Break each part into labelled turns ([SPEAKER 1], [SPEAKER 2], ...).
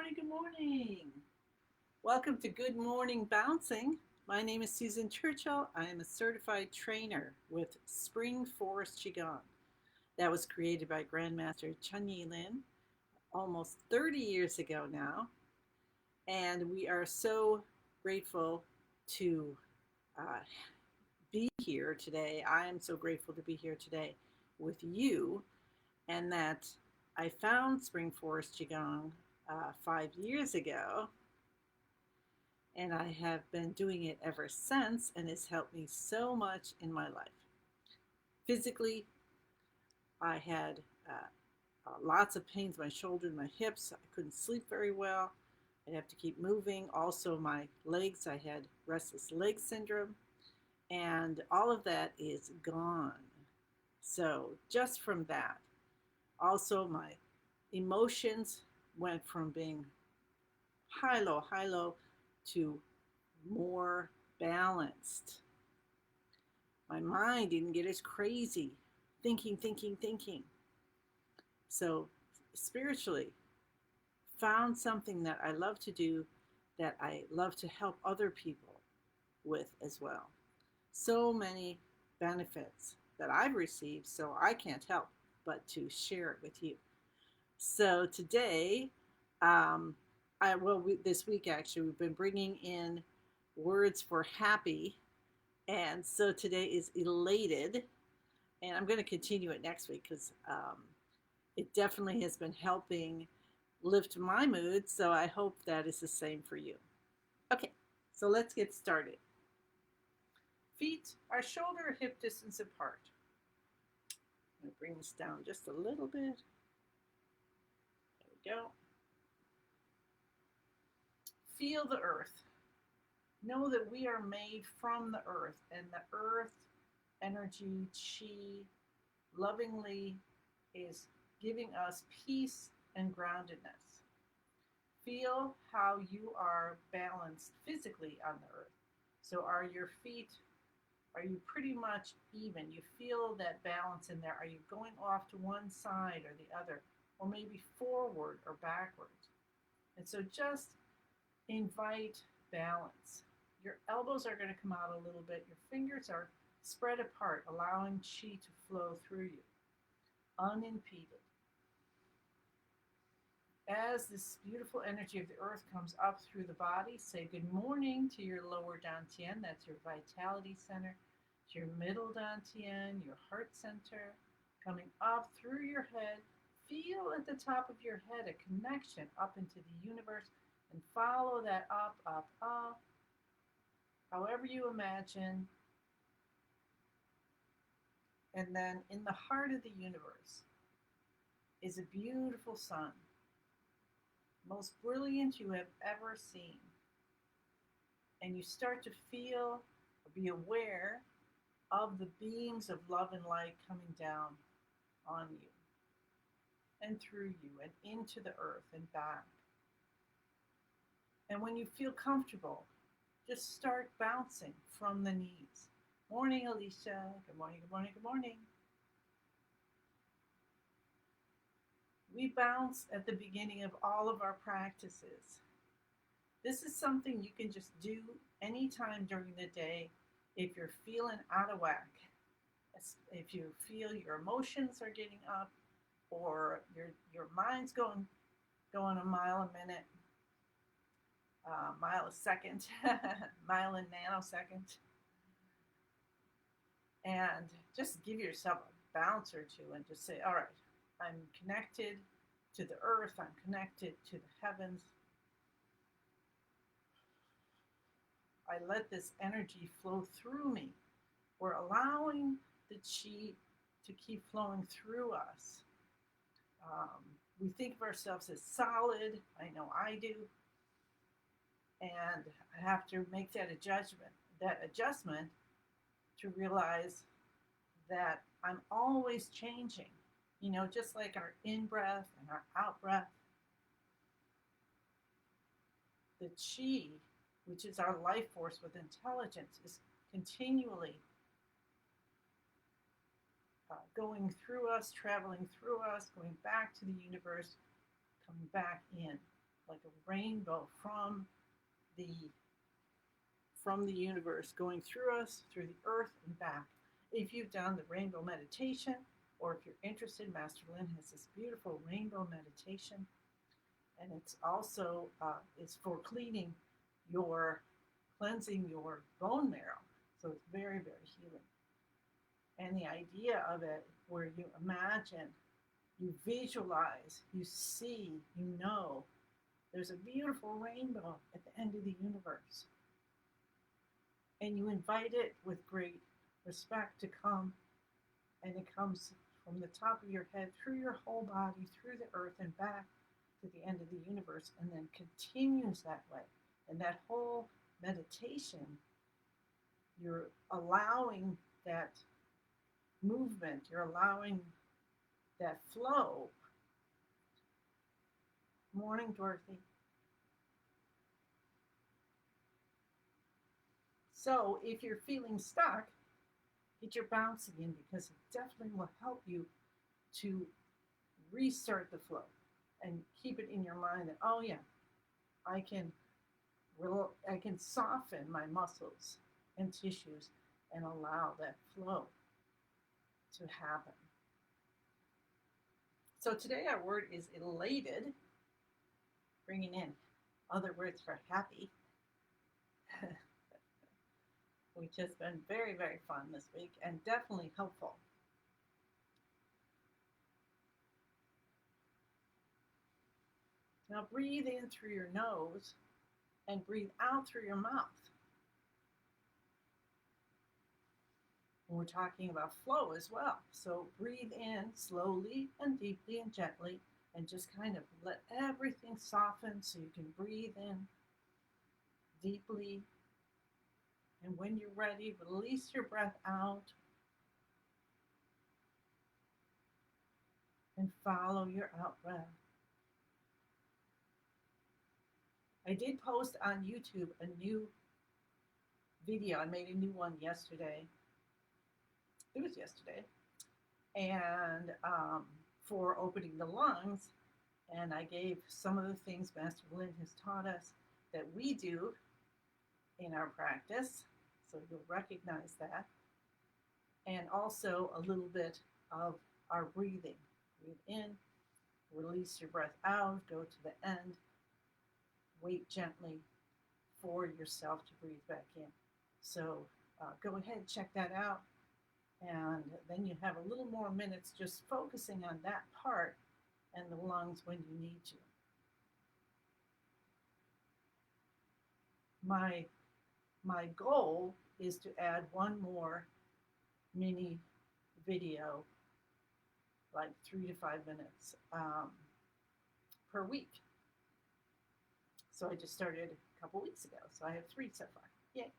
[SPEAKER 1] morning, good morning. Welcome to Good Morning Bouncing. My name is Susan Churchill. I am a certified trainer with Spring Forest Qigong. That was created by Grandmaster Chen Lin almost 30 years ago now. And we are so grateful to uh, be here today. I am so grateful to be here today with you, and that I found Spring Forest Qigong 5 years ago, and I have been doing it ever since, and it's helped me so much in my life. Physically, I had lots of pains in my shoulder and my hips. I couldn't sleep very well. I'd have to keep moving. Also, my legs, I had restless leg syndrome, and all of that is gone. So, just from that, also my emotions went from being high, low to more balanced. My mind didn't get as crazy, thinking. So, spiritually, found something that I love to do, that I love to help other people with as well. So many benefits that I've received, so I can't help but to share it with you. So today, this week actually, we've been bringing in words for happy, and so today is elated, and I'm going to continue it next week because it definitely has been helping lift my mood. So I hope that is the same for you. Okay, so let's get started. Feet are shoulder or hip distance apart. I'm going to bring this down just a little bit. There we go. Feel the earth. Know that we are made from the earth, and the earth energy, chi, lovingly is giving us peace and groundedness. Feel how you are balanced physically on the earth. So are you pretty much even? You feel that balance in there. Are you going off to one side or the other, or maybe forward or backwards? And so just invite balance. Your elbows are going to come out a little bit. Your fingers are spread apart, allowing chi to flow through you, unimpeded. As this beautiful energy of the earth comes up through the body, say good morning to your lower dantian, that's your vitality center, to your middle dantian, your heart center, coming up through your head. Feel at the top of your head a connection up into the universe, and follow that up, however you imagine. And then in the heart of the universe is a beautiful sun, most brilliant you have ever seen. And you start to feel or be aware of the beams of love and light coming down on you and through you and into the earth and back. And when you feel comfortable, just start bouncing from the knees. Morning, Alicia. Good morning, good morning, good morning. We bounce at the beginning of all of our practices. This is something you can just do anytime during the day if you're feeling out of whack. If you feel your emotions are getting up, or your mind's going a mile a minute, mile a second, mile a nanosecond, and just give yourself a bounce or two and just say, all right, I'm connected to the earth, I'm connected to the heavens. I let this energy flow through me. We're allowing the chi to keep flowing through us. We think of ourselves as solid. I know I do. And I have to make that adjustment to realize that I'm always changing. You know, just like our in-breath and our out-breath. The chi, which is our life force with intelligence, is continually going through us, traveling through us, going back to the universe, coming back in like a rainbow the from the universe going through us, through the earth and back. If you've done the rainbow meditation, or if you're interested, Master Lynn has this beautiful rainbow meditation, and it's also is for cleansing your bone marrow. So it's very, very healing. And the idea of it, where you imagine, you visualize, you see, you know, there's a beautiful rainbow at the end of the universe. And you invite it with great respect to come, and it comes from the top of your head, through your whole body, through the earth and back to the end of the universe, and then continues that way. And that whole meditation, you're allowing that movement, you're allowing that flow. Morning, Dorothy. So if you're feeling stuck, get your bouncing in, because it definitely will help you to restart the flow and keep it in your mind that, oh yeah, I can soften my muscles and tissues and allow that flow to happen. So today our word is elated, bringing in other words for happy. Which has been very, very fun this week and definitely helpful. Now breathe in through your nose and breathe out through your mouth. And we're talking about flow as well. So breathe in slowly and deeply and gently, and just kind of let everything soften so you can breathe in deeply. And when you're ready, release your breath out and follow your out breath. I did post on YouTube a new video. I made a new one yesterday. It was yesterday. And for opening the lungs. And I gave some of the things Master Lynn has taught us that we do in our practice. So you'll recognize that. And also a little bit of our breathing. Breathe in, release your breath out, go to the end. Wait gently for yourself to breathe back in. So go ahead, check that out. And then you have a little more minutes just focusing on that part and the lungs when you need to. My goal is to add one more mini video, like 3 to 5 minutes per week. So I just started a couple weeks ago. So I have 3 so far. Yay.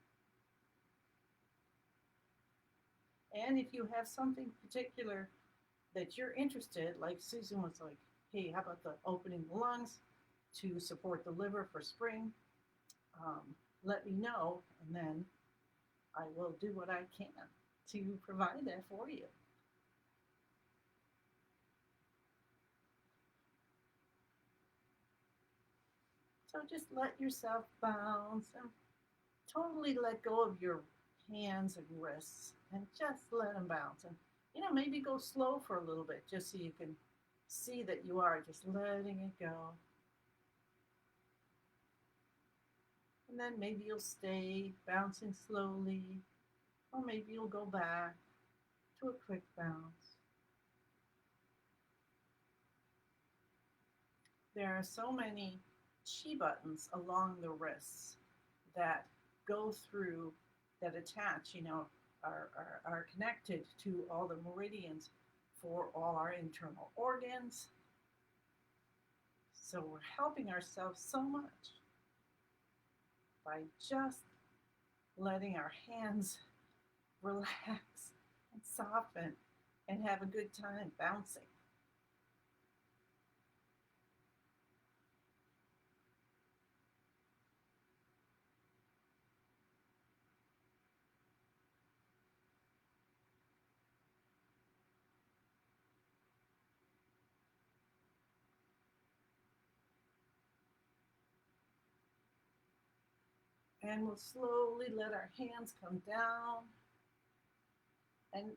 [SPEAKER 1] And if you have something particular that you're interested, like Susan was like, hey, how about the opening the lungs to support the liver for spring? Let me know, and then I will do what I can to provide that for you. So just let yourself bounce and totally let go of your hands and wrists and just let them bounce. And, maybe go slow for a little bit just so you can see that you are just letting it go. And then maybe you'll stay bouncing slowly, or maybe you'll go back to a quick bounce. There are so many chi buttons along the wrists that go through, that attach, are connected to all the meridians for all our internal organs. So we're helping ourselves so much by just letting our hands relax and soften and have a good time bouncing. And we'll slowly let our hands come down and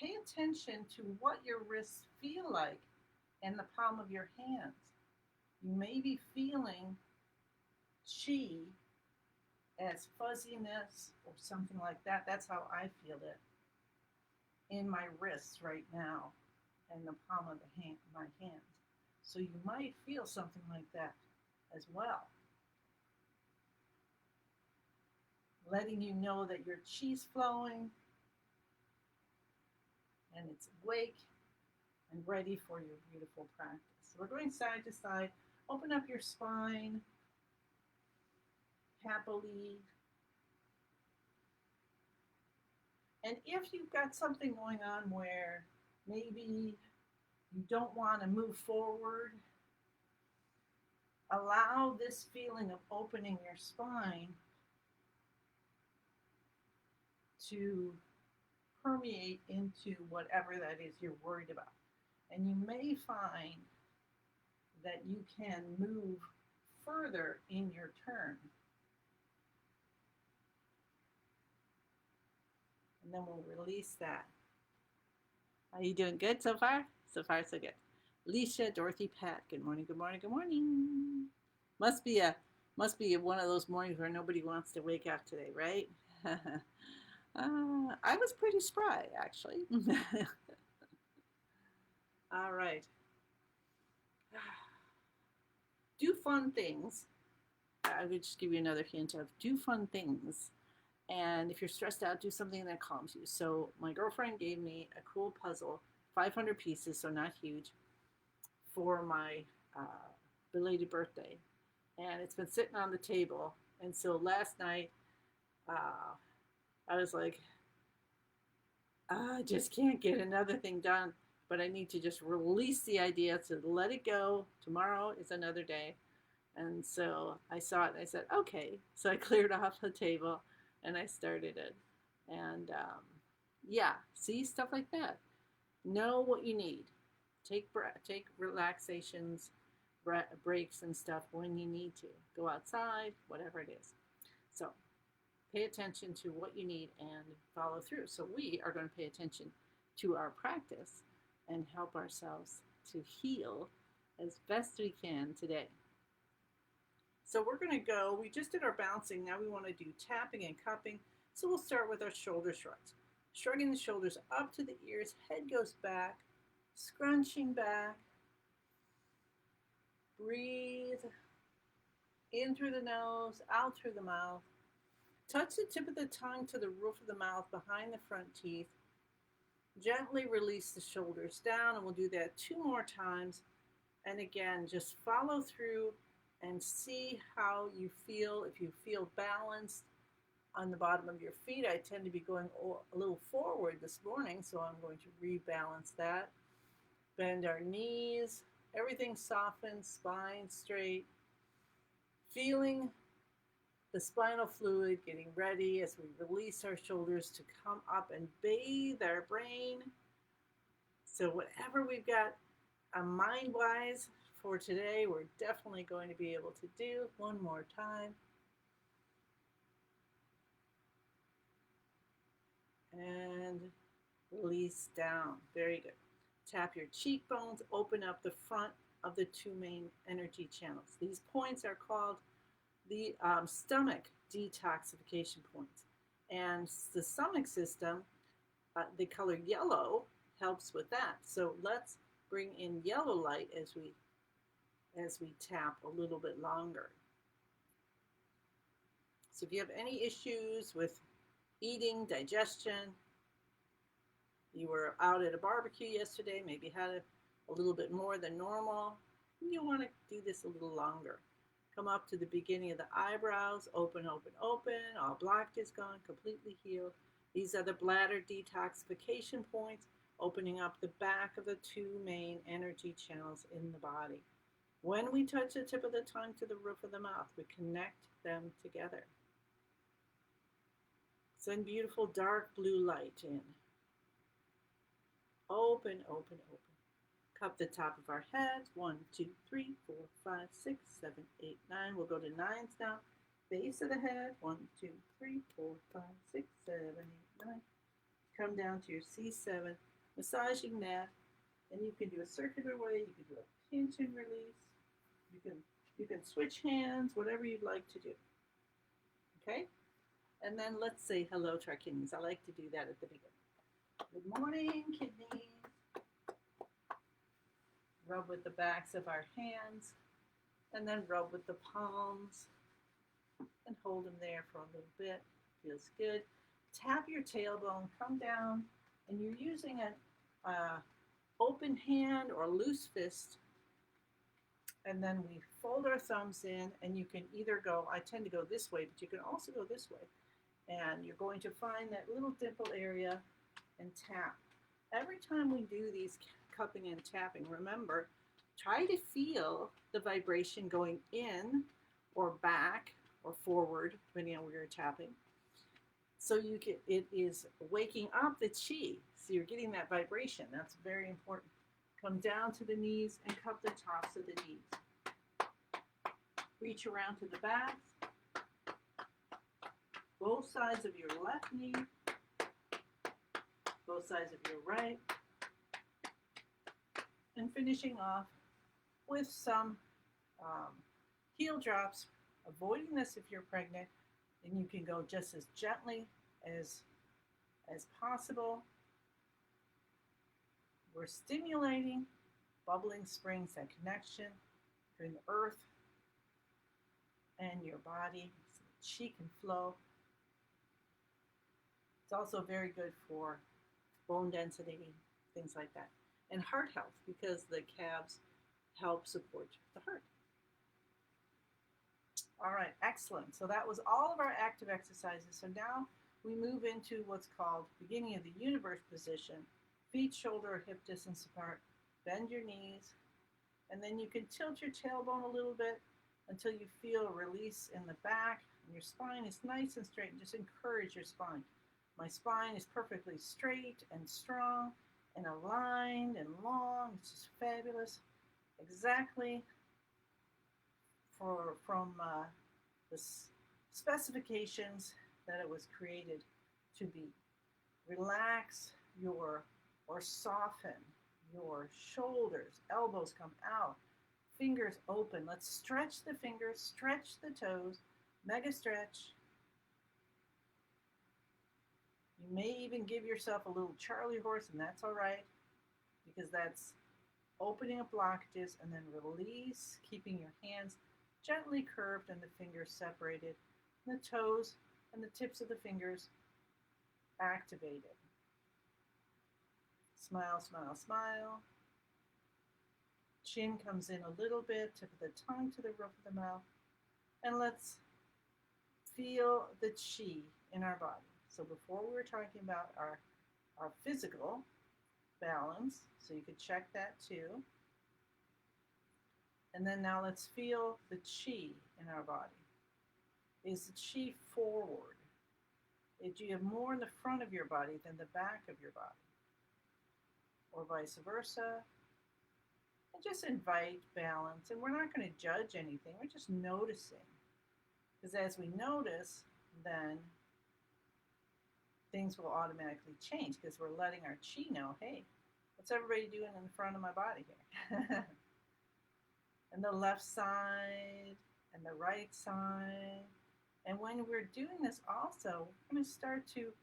[SPEAKER 1] pay attention to what your wrists feel like in the palm of your hands. You may be feeling chi as fuzziness or something like that. That's how I feel it in my wrists right now and the palm of my hands. So you might feel something like that as well. Letting you know that your chi's flowing and it's awake and ready for your beautiful practice. So we're going side to side. Open up your spine happily. And if you've got something going on where maybe you don't want to move forward, allow this feeling of opening your spine to permeate into whatever that is you're worried about. And you may find that you can move further in your turn. And then we'll release that. Are you doing good so far? So far, so good. Alicia, Dorothy, Pat, good morning, good morning, good morning. Must be one of those mornings where nobody wants to wake up today, right? I was pretty spry, actually. All right. Do fun things. I would just give you another hint of do fun things. And if you're stressed out, do something that calms you. So my girlfriend gave me a cool puzzle, 500 pieces, so not huge, for my belated birthday. And it's been sitting on the table. And so last night, I was like, I just can't get another thing done, but I need to just release the idea to let it go. Tomorrow is another day. And so I saw it and I said, okay. So I cleared off the table and I started it. And yeah, see, stuff like that. Know what you need. Take relaxations, breaks and stuff when you need to. Go outside, whatever it is. So pay attention to what you need and follow through. So we are going to pay attention to our practice and help ourselves to heal as best we can today. So we're going to go, we just did our bouncing, now we want to do tapping and cupping. So we'll start with our shoulder shrugs. Shrugging the shoulders up to the ears, head goes back, scrunching back. Breathe in through the nose, out through the mouth. Touch the tip of the tongue to the roof of the mouth behind the front teeth. Gently release the shoulders down, and we'll do that 2 more times. And again, just follow through and see how you feel. If you feel balanced on the bottom of your feet, I tend to be going a little forward this morning, so I'm going to rebalance that. Bend our knees, everything softens, spine straight. Feeling the spinal fluid getting ready as we release our shoulders to come up and bathe our brain. So whatever we've got mind-wise for today, we're definitely going to be able to do. 1 more time. And release down. Very good. Tap your cheekbones, open up the front of the 2 main energy channels. These points are called the stomach detoxification points. And the stomach system, the color yellow helps with that. So let's bring in yellow light as we tap a little bit longer. So if you have any issues with eating, digestion, you were out at a barbecue yesterday, maybe had a little bit more than normal, you want to do this a little longer. Come up to the beginning of the eyebrows, open, open, open, all blocked is gone, completely healed. These are the bladder detoxification points, opening up the back of the 2 main energy channels in the body. When we touch the tip of the tongue to the roof of the mouth, we connect them together. Send beautiful dark blue light in. Open, open, open. Cup the top of our heads. 1, 2, 3, 4, 5, 6, 7, 8, 9. We'll go to 9s now. base of the head. 1, 2, 3, 4, 5, 6, 7, 8, 9. Come down to your C7, massaging that. And you can do a circular way. You can do a pinch and release. You can switch hands, whatever you'd like to do. Okay? And then let's say hello to our kidneys. I like to do that at the beginning. Good morning, kidneys. Rub with the backs of our hands, and then rub with the palms, and hold them there for a little bit. Feels good. Tap your tailbone, come down, and you're using an open hand or loose fist. And then we fold our thumbs in, and you can either go, I tend to go this way, but you can also go this way. And you're going to find that little dimple area and tap. Every time we do these cupping and tapping, remember, try to feel the vibration going in or back or forward, depending on where you're tapping. So it is waking up the chi. So you're getting that vibration. That's very important. Come down to the knees and cup the tops of the knees. Reach around to the backs. Both sides of your left knee. Both sides of your right. And finishing off with some heel drops. Avoiding this if you're pregnant. And you can go just as gently as possible. We're stimulating bubbling springs, that connection between the earth and your body, so the chi can flow. It's also very good for bone density, things like that. And heart health, because the calves help support the heart. All right, excellent. So that was all of our active exercises. So now we move into what's called beginning of the universe position. Feet shoulder or hip distance apart. Bend your knees. And then you can tilt your tailbone a little bit until you feel a release in the back. And your spine is nice and straight. Just encourage your spine. My spine is perfectly straight and strong and aligned and long. It's just fabulous. Exactly from the specifications that it was created to be. Relax or soften your shoulders, elbows come out, fingers open. Let's stretch the fingers, stretch the toes, mega stretch. You may even give yourself a little Charlie horse, and that's all right, because that's opening up blockages, and then release, keeping your hands gently curved and the fingers separated, and the toes and the tips of the fingers activated. Smile, smile, smile. Chin comes in a little bit, tip of the tongue to the roof of the mouth. And let's feel the chi in our body. So before we were talking about our physical balance, so you could check that too. And then now let's feel the chi in our body. Is the chi forward? Do you have more in the front of your body than the back of your body? Or vice versa? And just invite balance. And we're not going to judge anything. We're just noticing. Because as we notice, then things will automatically change, because we're letting our chi know, hey, what's everybody doing in the front of my body here? And the left side and the right side. And when we're doing this also, we're going to start to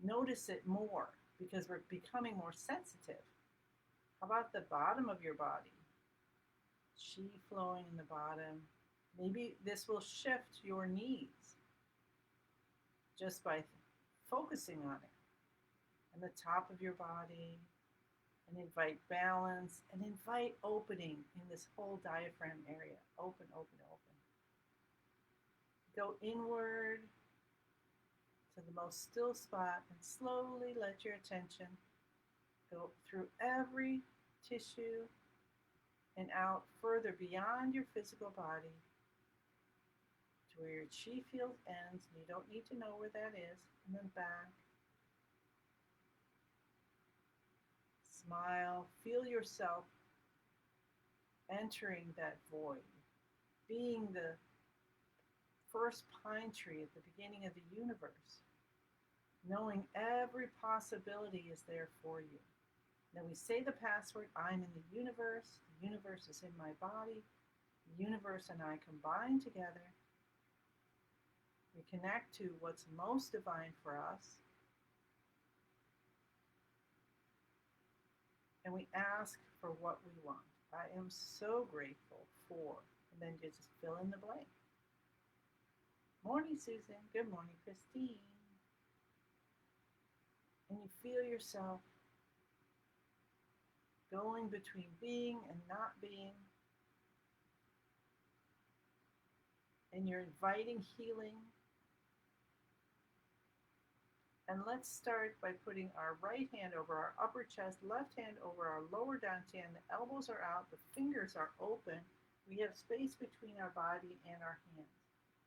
[SPEAKER 1] notice it more, because we're becoming more sensitive. How about the bottom of your body? Chi flowing in the bottom. Maybe this will shift your knees just by focusing on it. And the top of your body. And invite balance and invite opening in this whole diaphragm area. Open, open, open. Go inward to the most still spot and slowly let your attention go through every tissue and out further beyond your physical body to where your chi field ends. You don't need to know where that is. And then back. Smile, feel yourself entering that void. being the first pine tree at the beginning of the universe, knowing every possibility is there for you. Then we say the password, I'm in the universe is in my body, the universe and I combine together. We connect to what's most divine for us, and we ask for what we want. I am so grateful for, and then you just fill in the blank. Morning, Susan. Good morning, Christine. And you feel yourself going between being and not being, and you're inviting healing. And let's start by putting our right hand over our upper chest, left hand over our lower dantian. The elbows are out, the fingers are open. We have space between our body and our hands.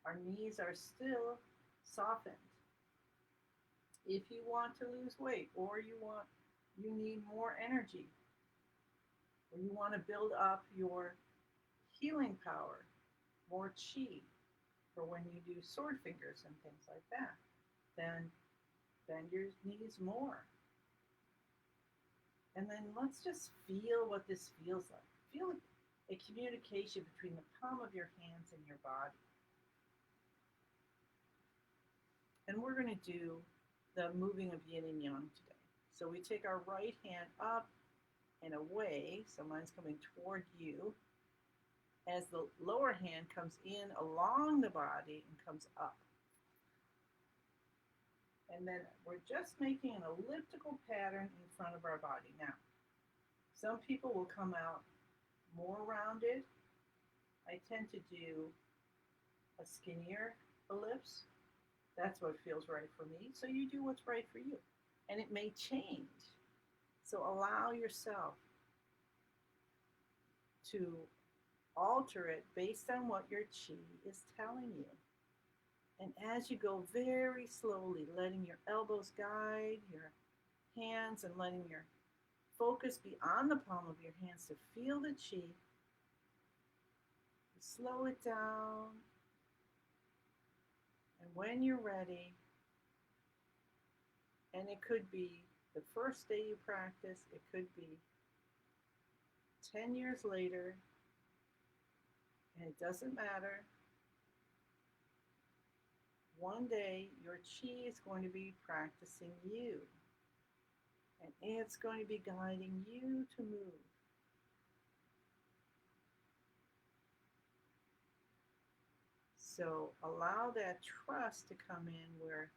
[SPEAKER 1] Our knees are still softened. If you want to lose weight, or you need more energy, or you want to build up your healing power, more chi, for when you do sword fingers and things like that, then bend your knees more. And then let's just feel what this feels like. Feel a communication between the palm of your hands and your body. And we're going to do the moving of yin and yang today. So we take our right hand up and away, so mine's coming toward you, as the lower hand comes in along the body and comes up. And then we're just making an elliptical pattern in front of our body. Now, some people will come out more rounded. I tend to do a skinnier ellipse. That's what feels right for me. So you do what's right for you. And it may change. So allow yourself to alter it based on what your chi is telling you. And as you go very slowly, letting your elbows guide your hands and letting your focus be on the palm of your hands to feel the chi, slow it down. And when you're ready, and it could be the first day you practice, it could be 10 years later, and it doesn't matter. One day, your chi is going to be practicing you, and it's going to be guiding you to move. So allow that trust to come in where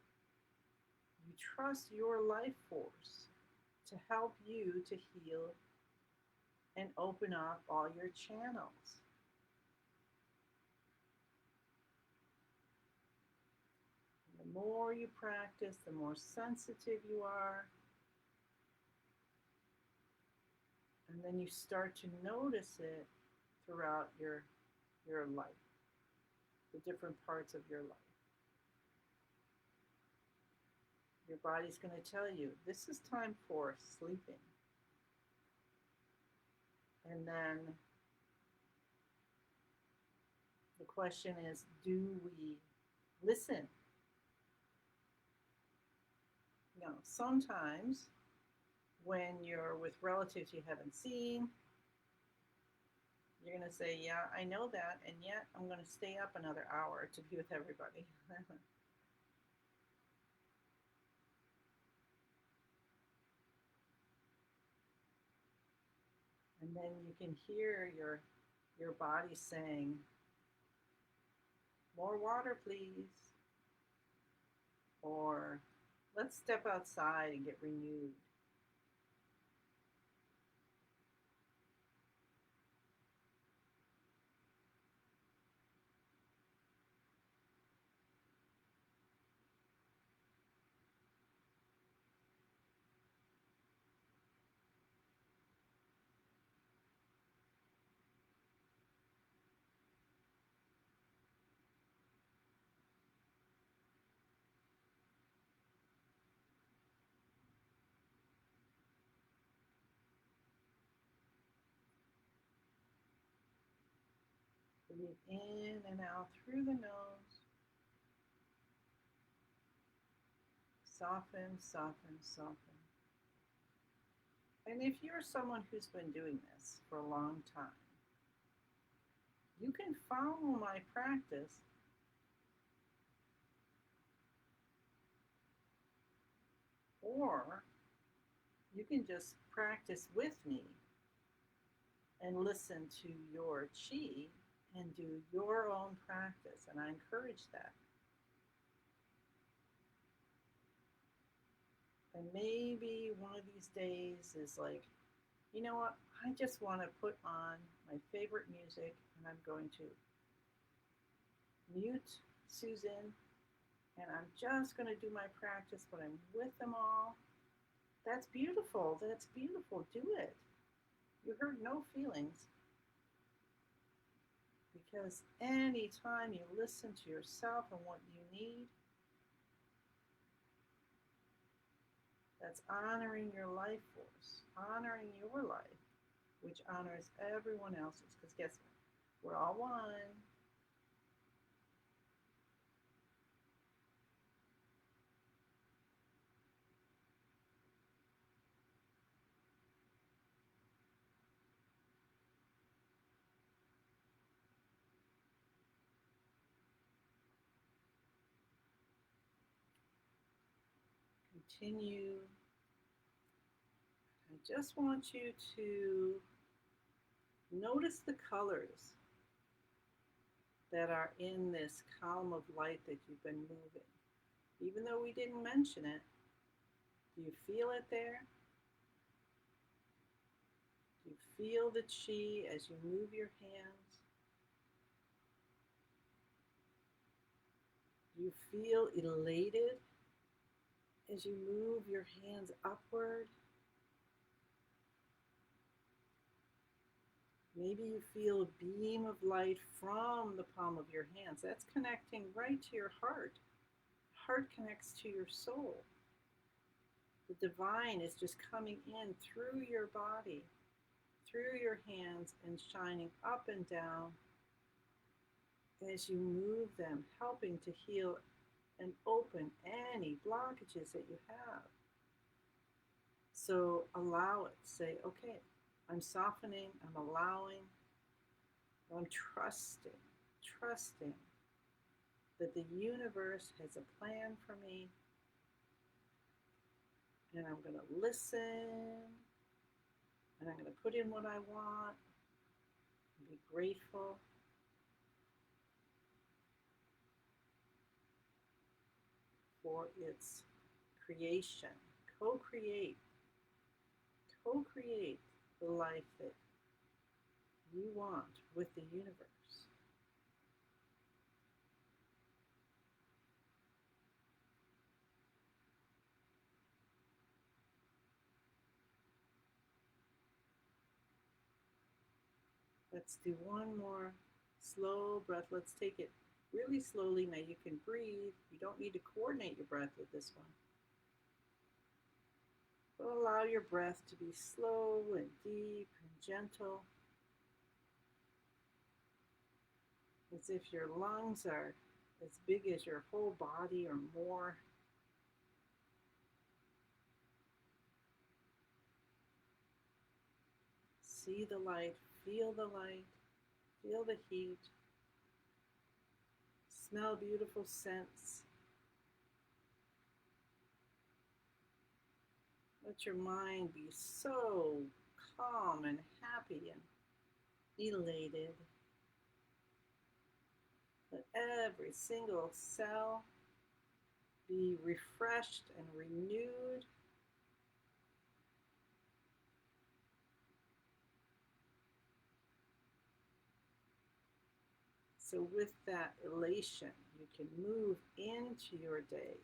[SPEAKER 1] you trust your life force to help you to heal and open up all your channels. The more you practice, the more sensitive you are. And then you start to notice it throughout your life, the different parts of your life. Your body's going to tell you, this is time for sleeping. And then the question is, do we listen? Now, sometimes when you're with relatives you haven't seen, you're going to say, yeah, I know that, and yet I'm going to stay up another hour to be with everybody. And then you can hear your body saying, more water, please. Or let's step outside and get renewed. Breathe in and out through the nose. Soften, soften, soften. And if you're someone who's been doing this for a long time, you can follow my practice or you can just practice with me and listen to your chi and do your own practice. And I encourage that. And maybe one of these days is like, you know what? I just want to put on my favorite music and I'm going to mute Susan and I'm just going to do my practice, but I'm with them all. That's beautiful. That's beautiful. Do it. You hurt no feelings. Because anytime you listen to yourself and what you need, that's honoring your life force, honoring your life, which honors everyone else's. Because guess what? We're all one. Continue. I just want you to notice the colors that are in this column of light that you've been moving. Even though we didn't mention it, do you feel it there? Do you feel the chi as you move your hands? Do you feel elated as you move your hands upward? Maybe you feel a beam of light from the palm of your hands. That's connecting right to your heart. Heart connects to your soul. The divine is just coming in through your body, through your hands, and shining up and down as you move them, helping to heal and open any blockages that you have. So allow it. Say, okay, I'm softening, I'm allowing, I'm trusting that the universe has a plan for me, and I'm going to listen, and I'm going to put in what I want, and be grateful. For its creation. Co-create the life that you want with the universe. Let's do one more slow breath. Let's take it really slowly. Now you can breathe. You don't need to coordinate your breath with this one. But allow your breath to be slow and deep and gentle, as if your lungs are as big as your whole body or more. See the light, feel the light, feel the heat, smell beautiful scents. Let your mind be so calm and happy and elated. Let every single cell be refreshed and renewed. So with that elation, you can move into your day.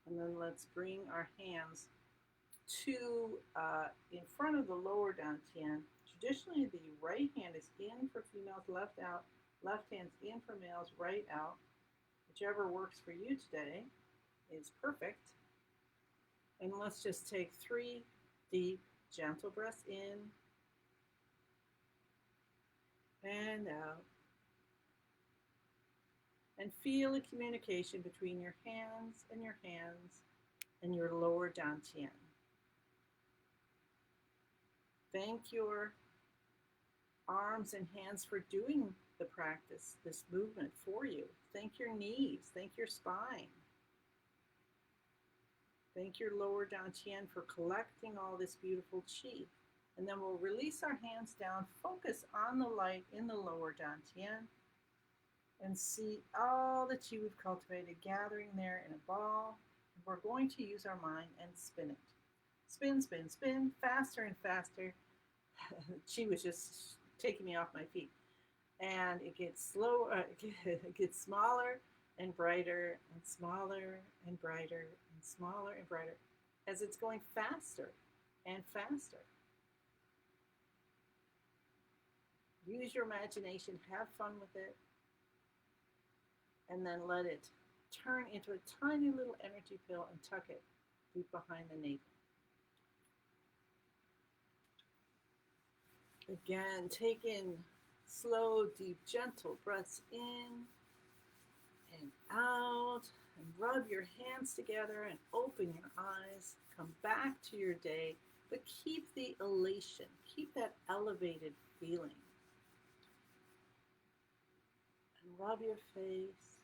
[SPEAKER 1] And then let's bring our hands to in front of the lower dantian. Traditionally, the right hand is in for females, left out. Left hand's in for males, right out. Whichever works for you today is perfect. And let's just take 3 deep, gentle breaths in and out. And feel a communication between your hands and your lower dantian. Thank your arms and hands for doing the practice, this movement for you. Thank your knees, thank your spine. Thank your lower dantian for collecting all this beautiful qi. And then we'll release our hands down, focus on the light in the lower dantian, and see all the qi we've cultivated gathering there in a ball. We're going to use our mind and spin it. Spin, spin, spin, faster and faster. Qi was just taking me off my feet. And it gets slower, it gets smaller and brighter and smaller and brighter and smaller and brighter as it's going faster and faster. Use your imagination, have fun with it, and then let it turn into a tiny little energy pill and tuck it deep behind the navel. Again, take in slow, deep, gentle breaths in and out, and rub your hands together and open your eyes. Come back to your day, but keep the elation, keep that elevated feeling. And rub your face.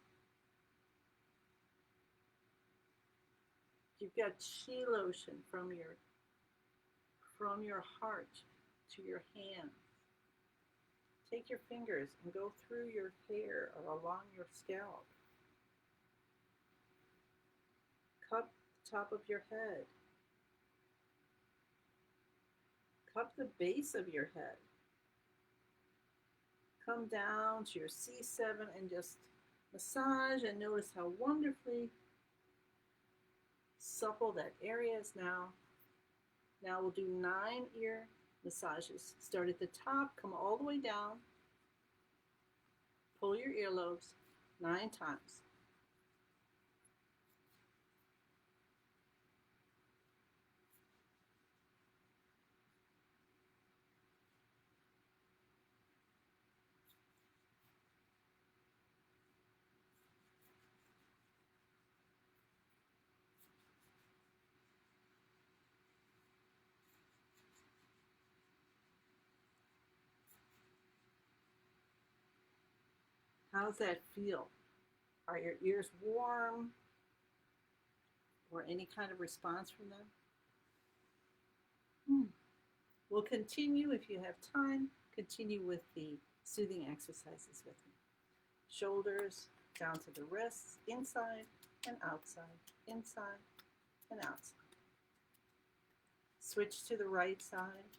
[SPEAKER 1] You've got qi lotion from your heart to your hands. Take your fingers and go through your hair or along your scalp. Cup the top of your head. Cup the base of your head. Come down to your C7 and just massage and notice how wonderfully supple that area is now. Now we'll do 9 ear massages. Start at the top, come all the way down. Pull your earlobes 9 times. How's that feel? Are your ears warm? Or any kind of response from them? We'll continue, if you have time, continue with the soothing exercises with me. Shoulders down to the wrists, inside and outside, inside and outside. Switch to the right side.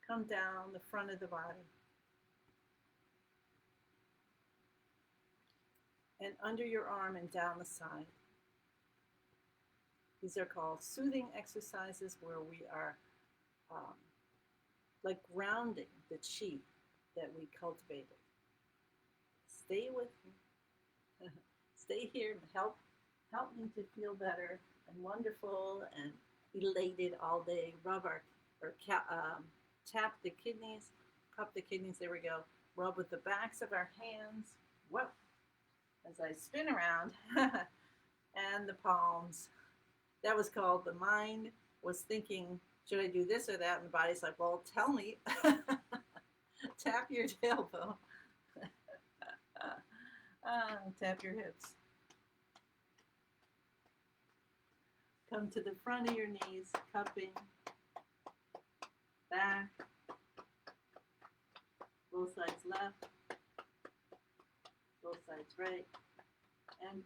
[SPEAKER 1] Come down the front of the body. And under your arm and down the side. These are called soothing exercises where we are like grounding the qi that we cultivated. Stay with me. Stay here and help me to feel better and wonderful and elated all day. Rub tap the kidneys, cup the kidneys, there we go. Rub with the backs of our hands. Whoa. As I spin around. And the palms. That was called, the mind was thinking, should I do this or that? And the body's like, well, tell me. Tap your tailbone. Tap your hips. Come to the front of your knees, cupping. Back. Both sides left. Both sides right. And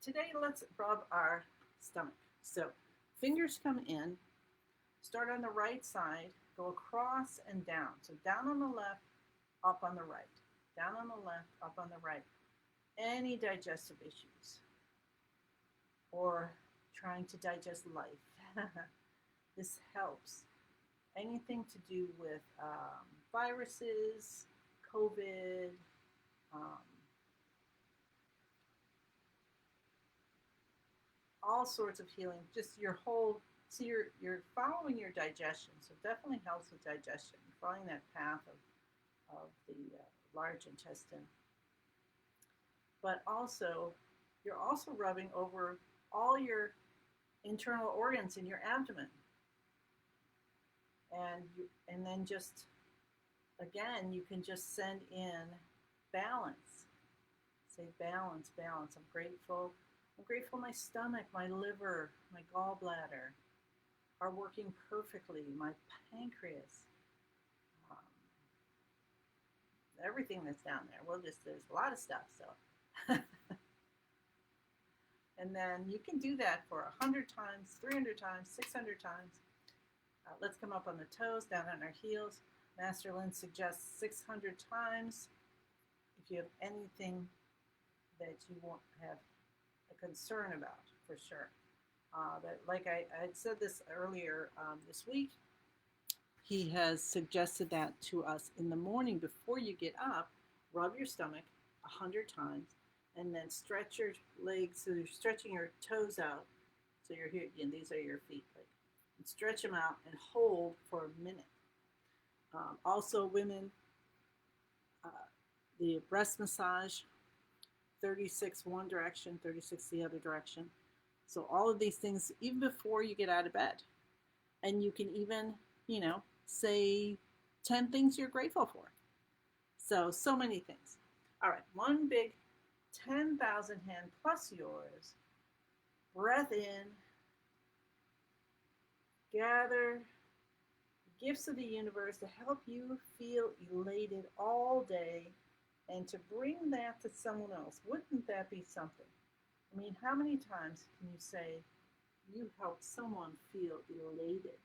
[SPEAKER 1] today let's rub our stomach. So fingers come in, start on the right side, go across and down. So down on the left, up on the right. Down on the left, up on the right. Any digestive issues or trying to digest life. This helps. Anything to do with viruses, COVID, all sorts of healing, just your whole So you're following your digestion. So it definitely helps with digestion. Following that path of the large intestine. But also, you're also rubbing over all your internal organs in your abdomen. And then just again, you can just send in balance. Say balance, balance. I'm grateful. I'm grateful my stomach, my liver, my gallbladder are working perfectly. My pancreas, um, everything that's down there. Well, just there's a lot of stuff. So, and then you can do that for 100 times, 300 times, 600 times. Let's come up on the toes, down on our heels. Master Lin suggests 600 times. If you have anything that you won't have a concern about, for sure. But like I had said this earlier this week, he has suggested that to us in the morning before you get up. Rub your stomach 100 times, and then stretch your legs. So you're stretching your toes out. So you're here, and these are your feet. Like, and stretch them out and hold for a minute. Also, women, uh, the breast massage, 36 one direction, 36 the other direction. So all of these things, even before you get out of bed. And you can even, say 10 things you're grateful for. So many things. All right, one big 10,000 hand plus yours. Breath in. Gather gifts of the universe to help you feel elated all day and to bring that to someone else. Wouldn't that be something? I mean, how many times can you say you helped someone feel elated?